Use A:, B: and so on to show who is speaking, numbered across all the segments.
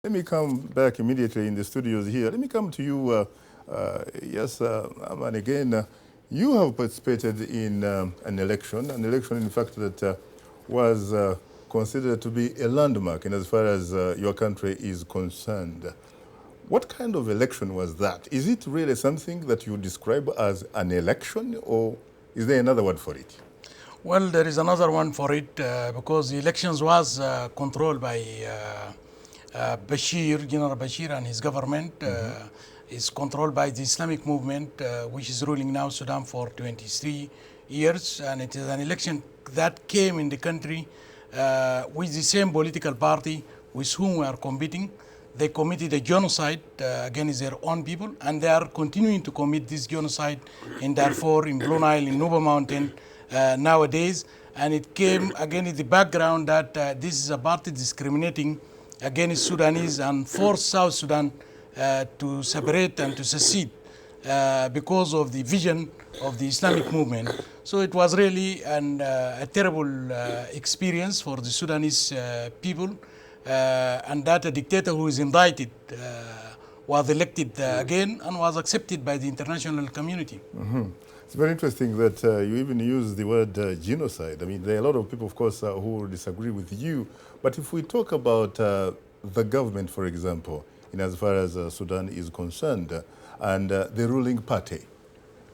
A: Let me come back immediately in the studios here. Let me come to you, Yasir Arman again. You have participated in an election, in fact, that was considered to be a landmark in as far as your country is concerned. What kind of election was that? Is it really something that you describe as an election, or is there another word for it?
B: Well, there is another one for it because the elections was controlled by General Bashir and his government is controlled by the Islamic movement, which is ruling now Sudan for 23 years. And it is an election that came in the country with the same political party with whom we are competing. They committed a genocide against their own people, and they are continuing to commit this genocide in Darfur, in Blue Nile, in Nuba Mountain nowadays. And it came again in the background that this is a party discriminating against Sudanese and forced South Sudan to separate and to secede because of the vision of the Islamic movement. So it was really a terrible experience for the Sudanese people, and that a dictator who is indicted was elected again and was accepted by the international community.
A: It's very interesting that you even use the word genocide. I mean, there are a lot of people, of course, who disagree with you. But if we talk about the government, for example, in as far as Sudan is concerned, and the ruling party,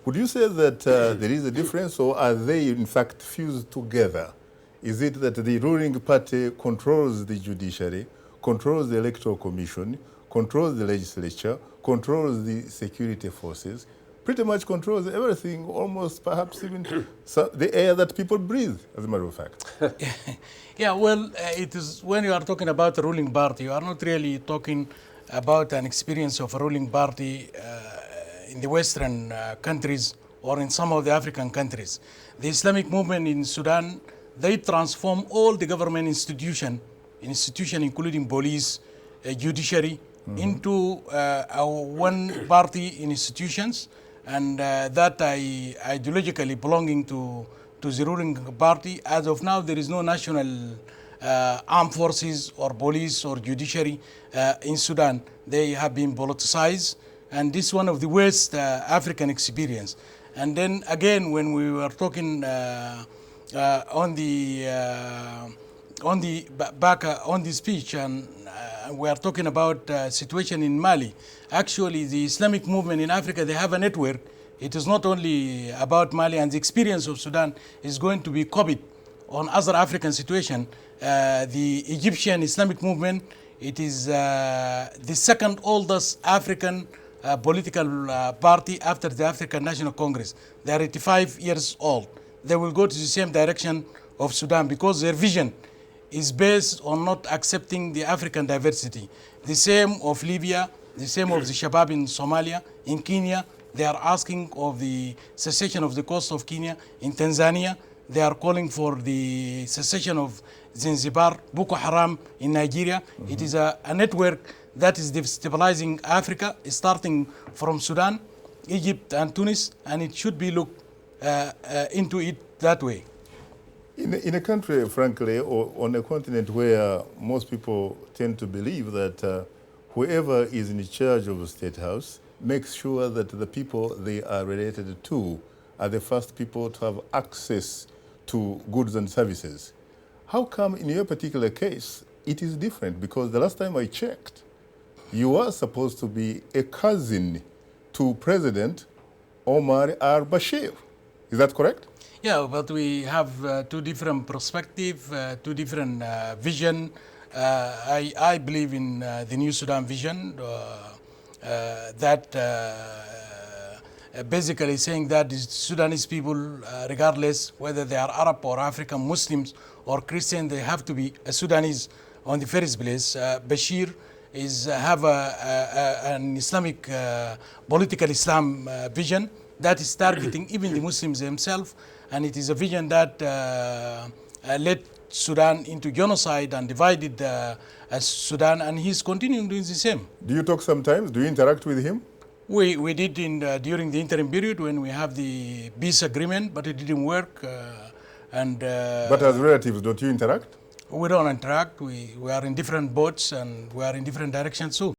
A: would you say that there is a difference, or are they in fact fused together? Is it that the ruling party controls the judiciary, controls the electoral commission, controls the legislature, controls the security forces, pretty much controls everything, almost perhaps even the air that people breathe, as a matter of fact?
B: Yeah, well, it is when you are talking about a ruling party, you are not really talking about an experience of a ruling party in the Western countries or in some of the African countries. The Islamic movement in Sudan, they transform all the government institution including police, judiciary, into one party institutions, and that ideologically belonging to the ruling party. As of now, there is no national armed forces or police or judiciary in Sudan. They have been politicized, and this is one of the worst African experience. And then again, when we were talking on the speech, and we are talking about situation in Mali. Actually, the Islamic movement in Africa, they have a network. It is not only about Mali, and the experience of Sudan is going to be copied on other African situation. The Egyptian Islamic movement, it is the second oldest African political party after the African National Congress. They are 85 years old. They will go to the same direction of Sudan because their vision is based on not accepting the African diversity. The same of Libya, the same of the Shabab in Somalia, in Kenya. They are asking of the secession of the coast of Kenya. In Tanzania, they are calling for the secession of Zanzibar, Boko Haram in Nigeria. It is a network that is destabilizing Africa, starting from Sudan, Egypt, and Tunis, and it should be looked into it that way.
A: In a country, frankly, or on a continent where most people tend to believe that whoever is in charge of the State House makes sure that the people they are related to are the first people to have access to goods and services. How come in your particular case it is different? Because the last time I checked, you are supposed to be a cousin to President Omar al-Bashir. Is that correct?
B: Yeah, but we have two different perspectives, two different vision. I believe in the New Sudan vision that basically saying that the Sudanese people, regardless whether they are Arab or African, Muslims or Christian, they have to be a Sudanese on the first place. Bashir have an Islamic political Islam vision that is targeting even the Muslims themselves, and it is a vision that led Sudan into genocide and divided Sudan, and he's continuing doing the same.
A: Do you talk sometimes? Do you interact with him?
B: We did during the interim period when we have the peace agreement, but it didn't work.
A: But as relatives, don't you interact?
B: We don't interact. We are in different boats and we are in different directions too.